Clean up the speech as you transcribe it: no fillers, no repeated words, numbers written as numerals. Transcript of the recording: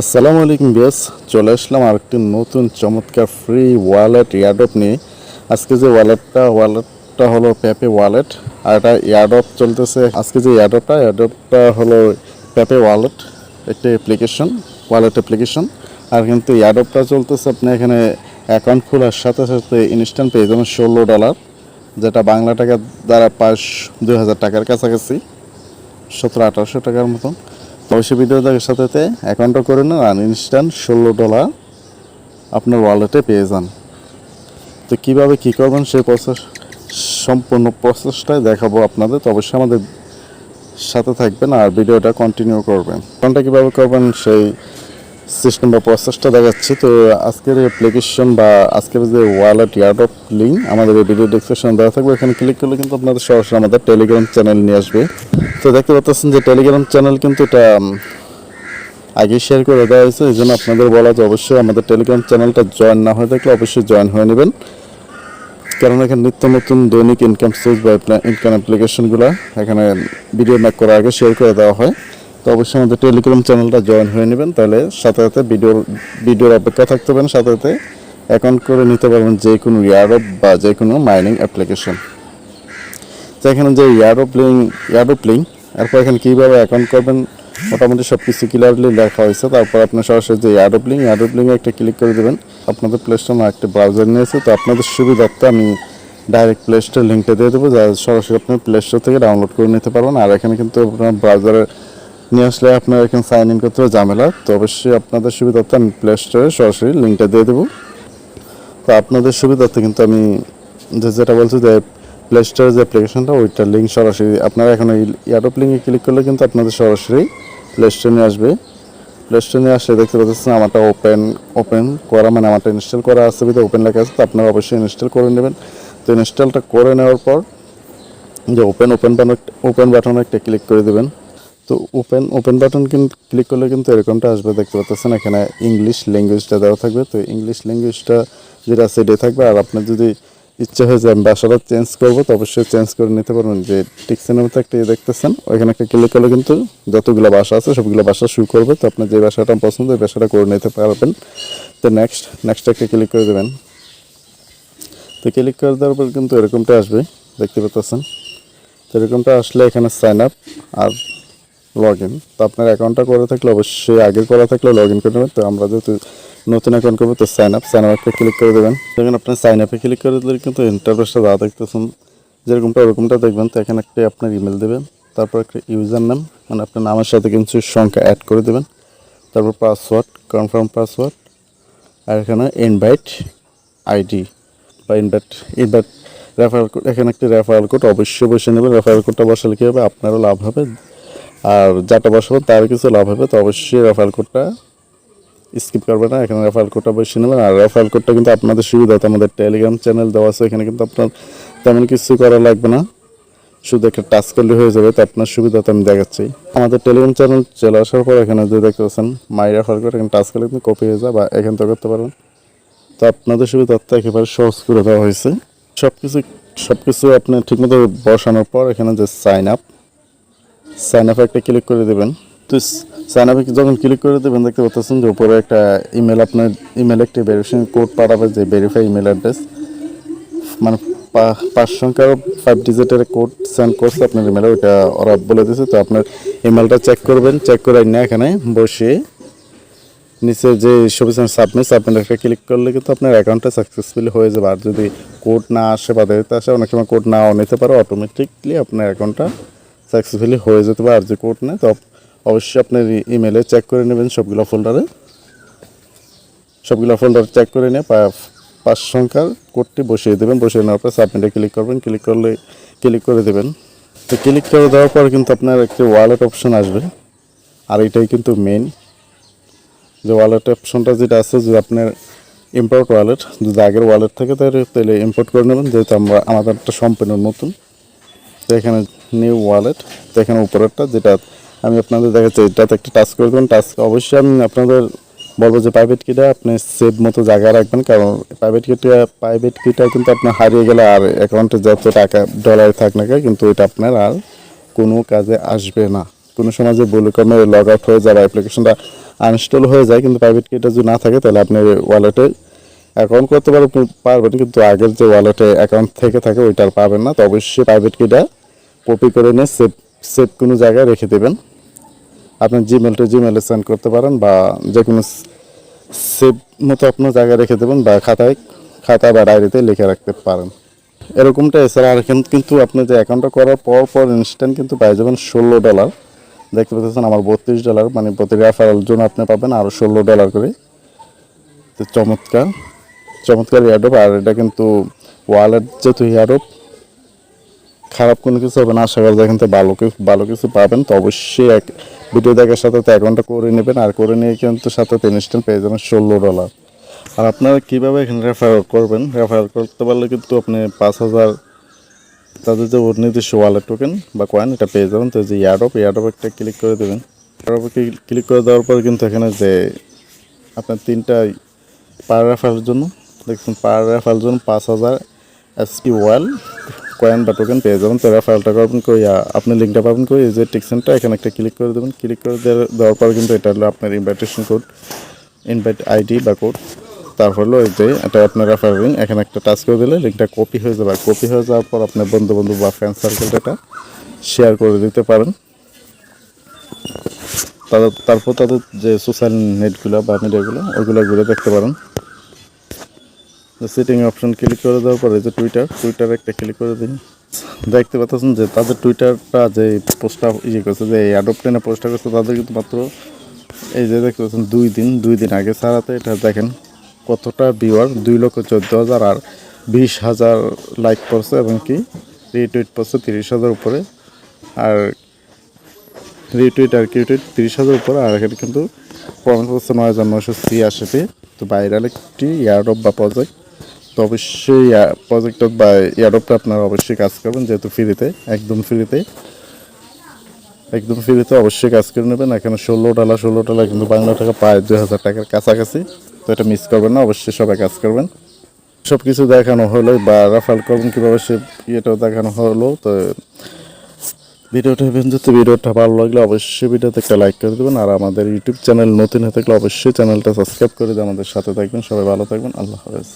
আসসালামু আলাইকুম বিয়াস, চলে আসলাম আর একটি নতুন চমৎকার ফ্রি ওয়ালেট এয়ারড্রপ নিয়ে। আজকে যে ওয়ালেটটা হলো পেপে ওয়ালেট, আর এটা এয়ারড্রপ চলতেছে। আজকে যে এয়ারড্রপটা হলো পেপে ওয়ালেট, একটি ওয়ালেট অ্যাপ্লিকেশন। আর কিন্তু এয়ারড্রপটা চলতেছে আপনি এখানে অ্যাকাউন্ট খোলার সাথে সাথে ইনস্ট্যান্ট পেয়ে যাবেন $16, যেটা বাংলা টাকা দ্বারা 2000 টাকার কাছাকাছি, 1700-1800 টাকার মতন। অবশ্যই ভিডিও দেখার সাথে সাথে অ্যাকাউন্টও করে নেন আর ইনস্ট্যান্ট $16 আপনার ওয়ালেটে পেয়ে যান। তো কীভাবে কী করবেন সেই সম্পূর্ণ প্রসেসটাই দেখাবো আপনাদের। তো অবশ্যই আমাদের সাথে থাকবেন আর ভিডিওটা কন্টিনিউ করবেন। অ্যাকাউন্টটা কীভাবে করবেন সেই সিস্টেম বা প্রসেসটা দেখাচ্ছি। তো আজকের অ্যাপ্লিকেশন বা আজকের যে ওয়ালেট এয়ারড্রপ লিঙ্ক আমাদের এই ভিডিও ডেসক্রিপশনে দেওয়া থাকবে। এখানে ক্লিক করলে কিন্তু আপনাদের সরাসরি আমাদের টেলিগ্রাম চ্যানেল নিয়ে আসবে। তো দেখতে পাচ্ছেন যে টেলিগ্রাম চ্যানেল কিন্তু এটা আগে শেয়ার করে দেওয়া হয়েছে, এই জন্য আপনাদের বলা যে অবশ্যই আমাদের টেলিগ্রাম চ্যানেলটা জয়েন না হয়ে থাকলে অবশ্যই জয়েন হয়ে নেবেন, কারণ এখানে নিত্য নতুন দৈনিক ইনকাম সোর্স বা ইনকাম অ্যাপ্লিকেশনগুলো এখানে ভিডিও মেক করার আগে শেয়ার করে দেওয়া হয়। তো অবশ্যই আমাদের টেলিগ্রাম চ্যানেলটা জয়েন হয়ে নেবেন, তাহলে সাথে সাথে ভিডিওর অপেক্ষা থাকতে পারেন, সাথে সাথে অ্যাকাউন্ট করে নিতে পারবেন যে কোনো এয়ারড্রপ বা যে কোনো মাইনিং অ্যাপ্লিকেশন। তো এখানে যে এয়ারড্রপ লিঙ্ক এরপর এখানে কীভাবে অ্যাকাউন্ট করবেন মোটামুটি সব কিছু ক্লিয়ারলি লেখা হয়েছে। তারপর আপনি সরাসরি যে এয়ারড্রপ লিঙ্কে একটা ক্লিক করে দেবেন। আপনাদের প্লে স্টোর একটা ব্রাউজার নিয়েছে, তো আপনাদের সুবিধার্থে আমি ডাইরেক্ট প্লে স্টোর লিঙ্কটা দিয়ে দেবো, যা সরাসরি আপনি প্লে স্টোর থেকে ডাউনলোড করে নিতে পারবেন। আর এখানে কিন্তু আপনার ব্রাউজারে নিয়ে আসলে আপনার এখানে সাইন ইন করতে হবে ঝামেলা, তো অবশ্যই আপনাদের সুবিধার্থে আমি প্লে স্টোরে সরাসরি লিঙ্কটা দিয়ে দেবো। তো আপনাদের সুবিধার্থে কিন্তু আমি যেটা বলছি যে প্লে স্টোরের যে অ্যাপ্লিকেশনটা ওইটার লিঙ্ক সরাসরি আপনারা এখন এই এয়ারড্রপ লিঙ্কে ক্লিক করলে কিন্তু আপনাদের সরাসরি প্লে স্টোরে নিয়ে আসবে। প্লে স্টোরে নিয়ে আসলে দেখতে পাচ্ছেন আমারটা ওপেন করা, মানে আমারটা ইনস্টল করা আছে, বিধে ওপেন লেখা আছে। তো আপনারা অবশ্যই ইনস্টল করে নেবেন। তো ইনস্টলটা করে নেওয়ার পর যে ওপেন বাটনে একটা ক্লিক করে দেবেন। তো ওপেন বাটন কিন্তু ক্লিক করলে কিন্তু এরকমটা আসবে, দেখতে পাচ্ছেন এখানে ইংলিশ ল্যাঙ্গুয়েজটা দেওয়া থাকবে। তো ইংলিশ ল্যাঙ্গুয়েজটা যেটা সেটাই থাকবে। আর আপনার যদি ইচ্ছা হয়ে যায় ভাষাটা চেঞ্জ করবো, তো অবশ্যই চেঞ্জ করে নিতে পারবেন। যে টিকসেনের মতো একটা দেখতেছেন, ওইখানে একটা ক্লিক করলে কিন্তু যতগুলো ভাষা আছে সবগুলো ভাষা শুরু করবে। তো আপনার যে ভাষাটা পছন্দ ওই ভাষাটা করে নিতে পারবেন। তো নেক্সট একটা ক্লিক করে দেবেন। তো ক্লিক করে দেওয়ার পর কিন্তু এরকমটা আসবে, দেখতে পাচ্ছেন। তো এরকমটা আসলে এখানে সাইন আপ আর লগ ইন। তো আপনার অ্যাকাউন্টটা করে থাকলে অবশ্যই আগের করা থাকলে লগ ইন করে নেবেন। তো আমরা যেহেতু নতুন অ্যাকাউন্ট করবো, তো সাইন আপে ক্লিক করে দেবেন। দেখেন আপনার সাইন আপে ক্লিক করে দিলে কিন্তু ইন্টারফেসটা যা দেখতেছেন যেরকমটা ওরকমটা দেখবেন। তো এখানে একটা আপনার ইমেল দেবেন, তারপর একটা ইউজার নেম, মানে আপনার নামের সাথে কিছু সংখ্যা অ্যাড করে দেবেন, তারপর পাসওয়ার্ড, কনফার্ম পাসওয়ার্ড, আর এখানে ইনভাইট আইডি বা ইনভাইট রেফারেল কোড। এখানে একটি রেফারেল কোড অবশ্যই বসে নেবেন। রেফারেল কোডটা বসালে কী হবে, আপনারও লাভ হবে আর যাটা বসাবেন তার কিছু লাভ হবে। তো অবশ্যই রেফারেল কোডটা স্কিপ করবে না, এখানে রেফারেল কোডটা বসিয়ে নেবেন। আর রেফারেল কোডটা কিন্তু আপনাদের সুবিধাতে আমাদের টেলিগ্রাম চ্যানেল দেওয়া আছে, এখানে কিন্তু আপনার তেমন কিছু করা লাগবে না, শুধু একটা টাচ করলে হয়ে যাবে। তো আপনার সুবিধাতে আমি দেখাচ্ছি। আমাদের টেলিগ্রাম চ্যানেল চলে আসার পর এখানে যে দেখতে পাচ্ছেন মাই রেফারেল কোড, এখানে টাচ করলে কিন্তু কপি হয়ে যায় বা এখান থেকে করতে পারবেন। তো আপনাদের সুবিধার্থে একেবারে সহজ করে দেওয়া হয়েছে। সব কিছু আপনি ঠিকমতো বসানোর পর এখানে যে সাইন আপে একটা ক্লিক করে দেবেন। তো সাইন আপে যখন ক্লিক করে দেবেন দেখতে পাচ্ছেন যে উপরে একটা ইমেল, আপনার ইমেলে একটি ভেরিফিকেশন কোড পাঠাবে, যে ভেরিফাই ইমেল অ্যাড্রেস, মানে 5 সংখ্যার 5 ডিজিটের কোড সেন্ড করছে আপনার ইমেলে, ওইটা ওরা বলে দিয়েছে। তো আপনার ইমেলটা চেক করবেন, চেক করে না এখানে বসে নিচে যে সাবমিট একটা ক্লিক করলে কিন্তু আপনার অ্যাকাউন্টটা সাকসেসফুলি হয়ে যাবে। আর যদি কোড না আসে বা দেরিতে আসে, অনেক সময় কোড নাও নিতে পারো, অটোমেটিকলি আপনার অ্যাকাউন্টটা সাকসেসফুলি হয়ে যেতে পারে। আর যে কোড নেই, তো অবশ্যই আপনার ইমেলে চেক করে নেবেন সবগুলো ফোল্ডার চেক করে নিয়ে 5 সংখ্যার কোডটি বসিয়ে দেবেন। বসিয়ে নেওয়ার পর সাবমিটে ক্লিক করবেন, ক্লিক করে দেবেন। তো ক্লিক করে দেওয়ার পর কিন্তু আপনার একটি ওয়ালেট অপশন আসবে। আর এটাই কিন্তু মেইন যে ওয়ালেট অপশনটা যেটা আছে, যে আপনার ইম্পোর্ট ওয়ালেট যদি আগের ওয়ালেট থাকে তাহলে ইম্পোর্ট করে নেবেন, যেহেতু আমাদেরটা সম্পূর্ণ নতুন। তো এখানে নিউ ওয়ালেট, তো এখানে উপরেরটা যেটা আমি আপনাদের দেখাচ্ছি এটাতে একটা টাচ করে দেবেন। অবশ্যই আমি আপনাদের বলবো যে প্রাইভেট কিটা আপনি সেভ মতো জায়গায় রাখবেন, কারণ প্রাইভেট কিটা কিন্তু আপনার হারিয়ে গেলে আর অ্যাকাউন্টে যত টাকা ডলার থাক না কিন্তু এটা আপনার আর কোনো কাজে আসবে না। কোনো সময় যে ভুল কর্মে লগ আউট হয়ে যাবে, অ্যাপ্লিকেশনটা আনইনস্টল হয়ে যায়, কিন্তু প্রাইভেট কিটা যদি না থাকে তাহলে আপনি ওয়ালেটে অ্যাকাউন্ট করতে পারবেন, কিন্তু আগের যে ওয়ালেটে অ্যাকাউন্ট থেকে থাকে ওইটা আর পাবেন না। তো অবশ্যই প্রাইভেট কিটা কপি করে নিয়ে সেভ কোনো জায়গায় রেখে দেবেন। আপনি জিমেলে সেন্ড করতে পারেন, বা যে কোনো সেভ মতো আপনার জায়গায় রেখে দেবেন, বা খাতা বা ডায়েরিতে লিখে রাখতে পারেন। এরকমটা এছাড়া আর কিন্তু আপনি যে অ্যাকাউন্টটা করার পর ইনস্ট্যান্ট কিন্তু পাই যাবেন $16। দেখতে পাচ্ছেন আমার $32, মানে প্রতি রেফারেল জন্য আপনি পাবেন আরও $16 করে। তো চমৎকার এয়ারড্রপ। আর এটা কিন্তু ওয়ালেট যেহেতু এয়ারড্রপ, খারাপ কোনো কিছু হবে না, আশা করা যায় কিন্তু ভালো কিছু পাবেন। তো অবশ্যই ভিডিও দেখার সাথে অ্যাকাউন্টটা করে নেবেন, আর করে নিয়ে কিন্তু সাথে ইনস্ট্যান্ট পেয়ে যাবেন $16। আর আপনারা কীভাবে এখানে রেফার করবেন, রেফার করতে পারলে কিন্তু আপনি 5,000 তাদের যে নির্দিষ্ট ওয়ালেট টোকেন বা কয়েন এটা পেয়ে যাবেন। তো যে এয়ারড্রপ একটা ক্লিক করে দেবেন। এয়ারড্রপে ক্লিক করে দেওয়ার পর কিন্তু এখানে যে আপনার 3টা পার রেফারের জন্য দেখুন, পার রেফারের জন্য 5,000 এসপি ওয়াল কয়েন বা টোকেন পেয়ে যাবেন। তো রেফারেলটা করবেন কই, আপনি লিঙ্কটা পাবেন কই, এই যে টিকসেনটা এখানে একটা ক্লিক করে দেবেন। ক্লিক করে দেওয়ার পর কিন্তু এটা হলো আপনার ইনভাইটেশন কোড, ইনভাইট আইডি বা কোড। তারপর হলো এই যে এটা আপনার রেফারেল লিঙ্ক, এখানে একটা টাচ করে দিলে লিঙ্কটা কপি হয়ে যাবে। কপি হয়ে যাওয়ার পর আপনার বন্ধু বা ফ্রেন্ড সার্কেলটা এটা শেয়ার করে দিতে পারেন। তারপর তাদের যে সোশ্যাল নেটগুলো বা মিডিয়াগুলো ওইগুলো ঘুরে দেখতে পারেন। সেটিং অপশন ক্লিক করে দেওয়ার পরে যে টুইটার একটা ক্লিক করে দিন। দেখতে পাচ্ছেন যে তাদের টুইটারটা যে পোস্টটা করছে, যে অ্যাডপ্টেনে পোস্টটা করছে, তাদের কিন্তু মাত্র এই যে দেখতে পাচ্ছেন 2 দিন আগে ছাড়াতে এটা দেখেন কতটা ভিউয়ার, 2,14,000 আর 20,000 লাইক করছে, এবং কি রিটুইট করছে 30,000 উপরে, আর রিটুইট আর কিউটুইট 30,000 উপরে। আর এখানে কিন্তু কমেন্ট করছে 9,983। তো ভাইরাল একটি এয়ারড্রপ বা প্রজেক্ট। তো অবশ্যই প্রজেক্টটা বা এয়ারড্রপটা আপনারা অবশ্যই কাজ করবেন, যেহেতু একদম ফ্রিতে অবশ্যই কাজ করে নেবেন। এখানে $16 কিন্তু বাংলা টাকা প্রায় 2,000 টাকার কাছাকাছি। তো এটা মিস করবেন না, অবশ্যই সবাই কাজ করবেন। সব কিছু দেখানো হলো, বা রেফার করবেন কীভাবে সে ইয়েটাও দেখানো হলো। তো ভিডিওটা ভালো লাগলে অবশ্যই ভিডিওতে একটা লাইক করে দেবেন, আর আমাদের ইউটিউব চ্যানেল নতুন হয়ে থাকলে অবশ্যই চ্যানেলটা সাবস্ক্রাইব করে দিয়ে আমাদের সাথে থাকবেন। সবাই ভালো থাকবেন, আল্লাহ হাফেজ।